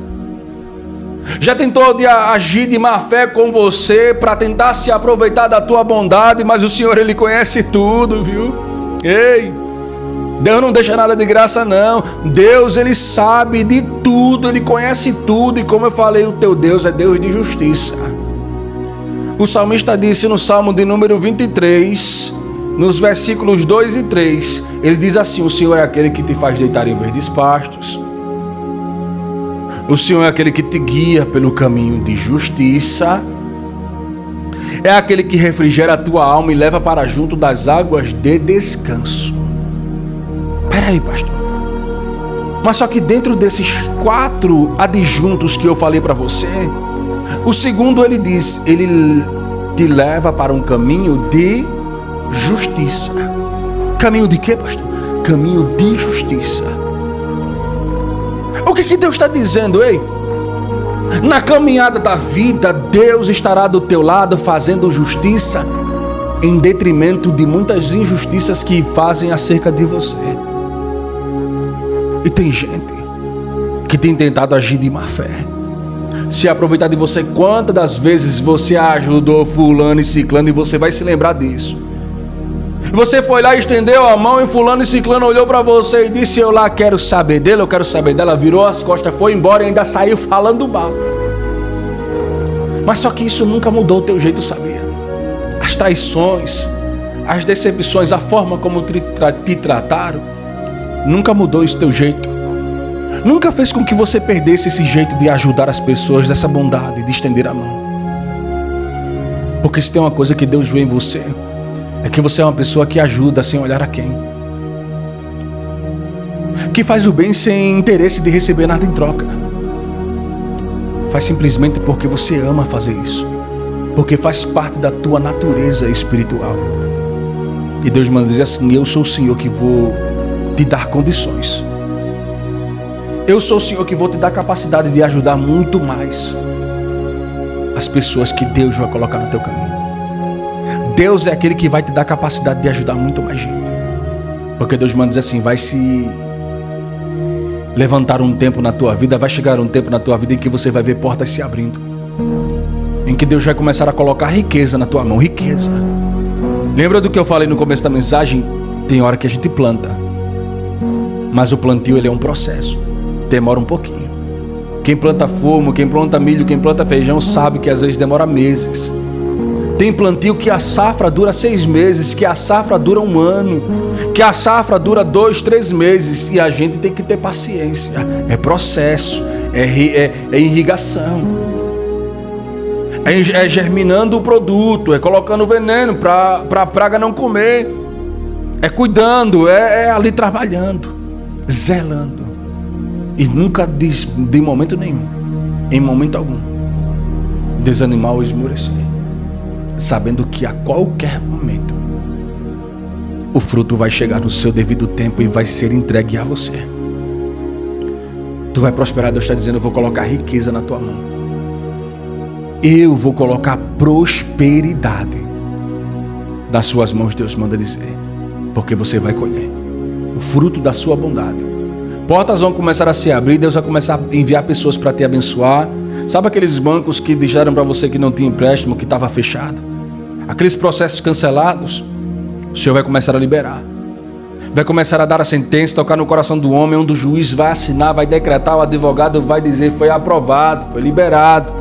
Já tentou de agir de má fé com você para tentar se aproveitar da tua bondade, mas o Senhor, Ele conhece tudo, viu? Ei, Deus não deixa nada de graça não. Deus, Ele sabe de tudo, Ele conhece tudo, e como eu falei, o teu Deus é Deus de justiça. O salmista disse no Salmo de número 23, nos versículos 2 e 3, ele diz assim: o Senhor é aquele que te faz deitar em verdes pastos. O Senhor é aquele que te guia pelo caminho de justiça. É aquele que refrigera a tua alma e leva para junto das águas de descanso. Peraí, pastor. Mas só que dentro desses 4 adjuntos que eu falei para você, o segundo ele diz, ele te leva para um caminho de justiça. Caminho de quê, pastor? Caminho de justiça. O que Deus está dizendo, ei? Na caminhada da vida, Deus estará do teu lado fazendo justiça em detrimento de muitas injustiças que fazem acerca de você. E tem gente que tem tentado agir de má fé, se aproveitar de você. Quantas das vezes você ajudou fulano e ciclano e você vai se lembrar disso? Você foi lá, estendeu a mão e fulano e ciclano olhou para você e disse: eu lá quero saber dele, eu quero saber dela. Virou as costas, foi embora e ainda saiu falando mal. Mas só que isso nunca mudou o teu jeito, sabia? As traições, as decepções, a forma como te trataram, nunca mudou esse teu jeito. Nunca fez com que você perdesse esse jeito de ajudar as pessoas, dessa bondade, de estender a mão. Porque se tem uma coisa que Deus vê em você, é que você é uma pessoa que ajuda sem olhar a quem, que faz o bem sem interesse de receber nada em troca. Faz simplesmente porque você ama fazer isso, porque faz parte da tua natureza espiritual. E Deus manda dizer assim: eu sou o Senhor que vou te dar condições. Eu sou o Senhor que vou te dar capacidade de ajudar muito mais as pessoas que Deus vai colocar no teu caminho. Deus é aquele que vai te dar capacidade de ajudar muito mais gente. Porque Deus manda dizer assim: vai se levantar um tempo na tua vida, vai chegar um tempo na tua vida em que você vai ver portas se abrindo, em que Deus vai começar a colocar riqueza na tua mão. Riqueza. Lembra do que eu falei no começo da mensagem? Tem hora que a gente planta, mas o plantio, ele é um processo, demora um pouquinho. Quem planta fumo, quem planta milho, quem planta feijão sabe que às vezes demora meses. Tem plantio que a safra dura 6 meses, que a safra dura 1 ano, que a safra dura 2, 3 meses, e a gente tem que ter paciência. É processo, é irrigação, é germinando o produto, é colocando veneno para a praga não comer, é cuidando, é ali trabalhando, zelando, e nunca de momento nenhum, em momento algum, desanimar ou esmorecer, sabendo que a qualquer momento o fruto vai chegar no seu devido tempo e vai ser entregue a você. Tu vai prosperar. Deus está dizendo: eu vou colocar riqueza na tua mão, eu vou colocar prosperidade nas suas mãos. Deus manda dizer, porque você vai colher o fruto da sua bondade. Portas vão começar a se abrir, Deus vai começar a enviar pessoas para te abençoar. Sabe aqueles bancos que disseram para você que não tinha empréstimo, que estava fechado? Aqueles processos cancelados, o Senhor vai começar a liberar. Vai começar a dar a sentença, tocar no coração do homem, onde o juiz vai assinar, vai decretar, o advogado vai dizer: foi aprovado, foi liberado.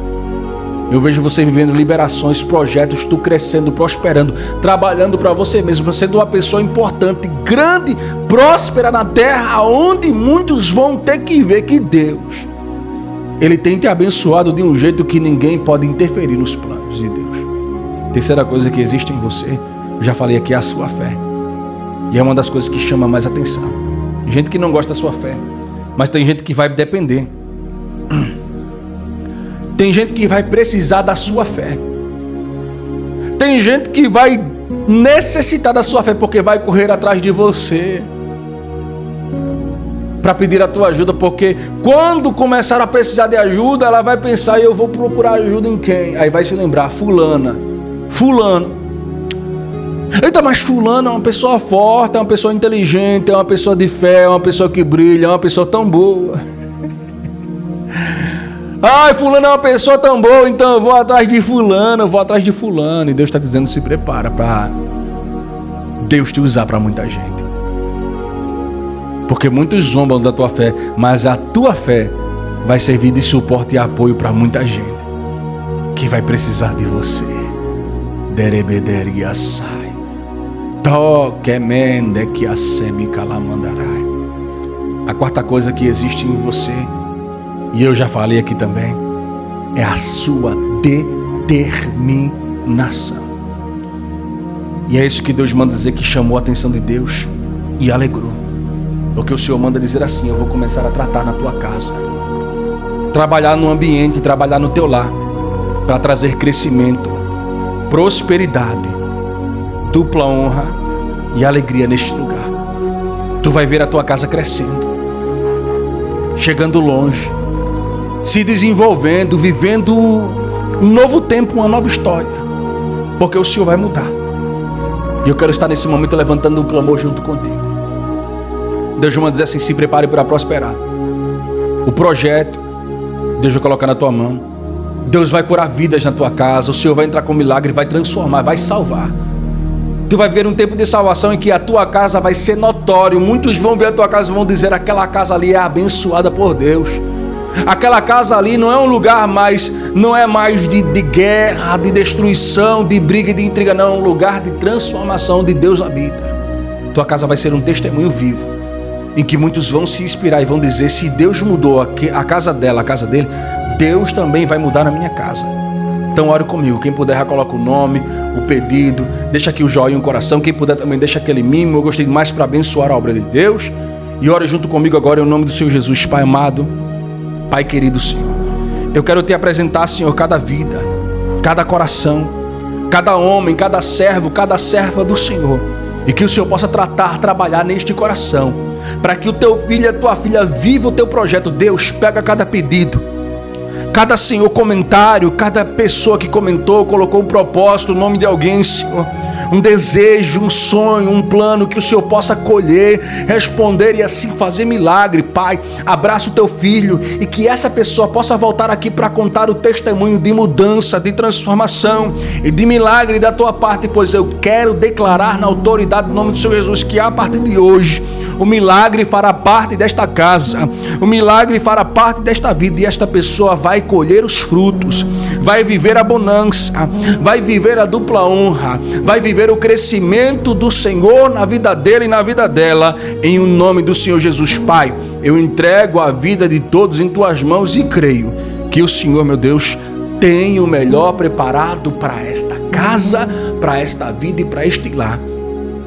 Eu vejo você vivendo liberações, projetos, tu crescendo, prosperando, trabalhando para você mesmo, sendo uma pessoa importante, grande, próspera na terra, onde muitos vão ter que ver que Deus, Ele tem te abençoado de um jeito que ninguém pode interferir nos planos de Deus. Terceira coisa que existe em você, eu já falei aqui, é a sua fé. E é uma das coisas que chama mais atenção. Tem gente que não gosta da sua fé, mas tem gente que vai depender. Tem gente que vai precisar da sua fé. Tem gente que vai necessitar da sua fé, porque vai correr atrás de você para pedir a tua ajuda, porque quando começar a precisar de ajuda, ela vai pensar, eu vou procurar ajuda em quem? Aí vai se lembrar, fulano. Eita, mas fulano é uma pessoa forte, é uma pessoa inteligente, é uma pessoa de fé, é uma pessoa que brilha, é uma pessoa tão boa. Ai, fulano é uma pessoa tão boa, então eu vou atrás de fulano, E Deus está dizendo, se prepara para Deus te usar para muita gente. Porque muitos zombam da tua fé, mas a tua fé vai servir de suporte e apoio para muita gente que vai precisar de você. Derebedergue assai. Toquemende que assemi calamandarai. A quarta coisa que existe em você, e eu já falei aqui também, é a sua determinação. E é isso que Deus manda dizer, que chamou a atenção de Deus e alegrou. Porque o Senhor manda dizer assim, eu vou começar a tratar na tua casa, trabalhar no ambiente, trabalhar no teu lar, para trazer crescimento, prosperidade, dupla honra e alegria neste lugar. Tu vai ver a tua casa crescendo, chegando longe, se desenvolvendo, vivendo um novo tempo, uma nova história, porque o Senhor vai mudar. E eu quero estar nesse momento levantando um clamor junto contigo. Deus vai dizer assim, se prepare para prosperar. O projeto, Deus vai colocar na tua mão. Deus vai curar vidas na tua casa. O Senhor vai entrar com milagre, vai transformar, vai salvar. Tu vai ver um tempo de salvação em que a tua casa vai ser notório. Muitos vão ver a tua casa e vão dizer, aquela casa ali é abençoada por Deus. Aquela casa ali não é um lugar mais, não é mais de guerra, de destruição, de briga e de intriga, não. É um lugar de transformação onde Deus habita. Tua casa vai ser um testemunho vivo, em que muitos vão se inspirar e vão dizer, se Deus mudou a casa dela, a casa dele, Deus também vai mudar na minha casa. Então ore comigo, quem puder já coloca o nome, o pedido, deixa aqui o joinha, o coração, quem puder também deixa aquele mimo, eu gostei mais para abençoar a obra de Deus. E ore junto comigo agora em nome do Senhor Jesus. Pai amado, Pai querido Senhor, eu quero te apresentar, Senhor, cada vida, cada coração, cada homem, cada servo, cada serva do Senhor, e que o Senhor possa trabalhar neste coração, para que o teu filho e a tua filha viva o teu projeto. Deus, pega cada pedido, cada, Senhor, comentário, cada pessoa que comentou, colocou um propósito, o nome de alguém, Senhor, um desejo, um sonho, um plano, que o Senhor possa colher, responder e assim fazer milagre. Pai, abraça o teu filho e que essa pessoa possa voltar aqui para contar o testemunho de mudança, de transformação e de milagre da tua parte, pois eu quero declarar na autoridade do nome do Senhor Jesus que a partir de hoje o milagre fará parte desta casa, o milagre fará parte desta vida, e esta pessoa vai colher os frutos, vai viver a bonança, vai viver a dupla honra, vai viver o crescimento do Senhor na vida dele e na vida dela, em o nome do Senhor Jesus. Pai, eu entrego a vida de todos em tuas mãos e creio que o Senhor, meu Deus, tem o melhor preparado para esta casa, para esta vida e para este lar.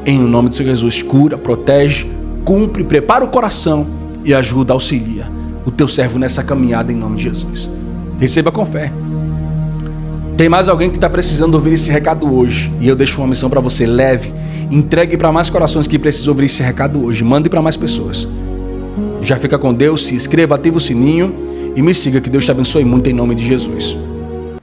Em o nome do Senhor Jesus, cura, protege, cumpre, prepara o coração e ajuda, auxilia o teu servo nessa caminhada em nome de Jesus. Receba com fé. Tem mais alguém que está precisando ouvir esse recado hoje, e eu deixo uma missão para você: leve, entregue para mais corações que precisam ouvir esse recado hoje, mande para mais pessoas. Já fica com Deus, se inscreva, ativa o sininho e me siga, que Deus te abençoe muito em nome de Jesus.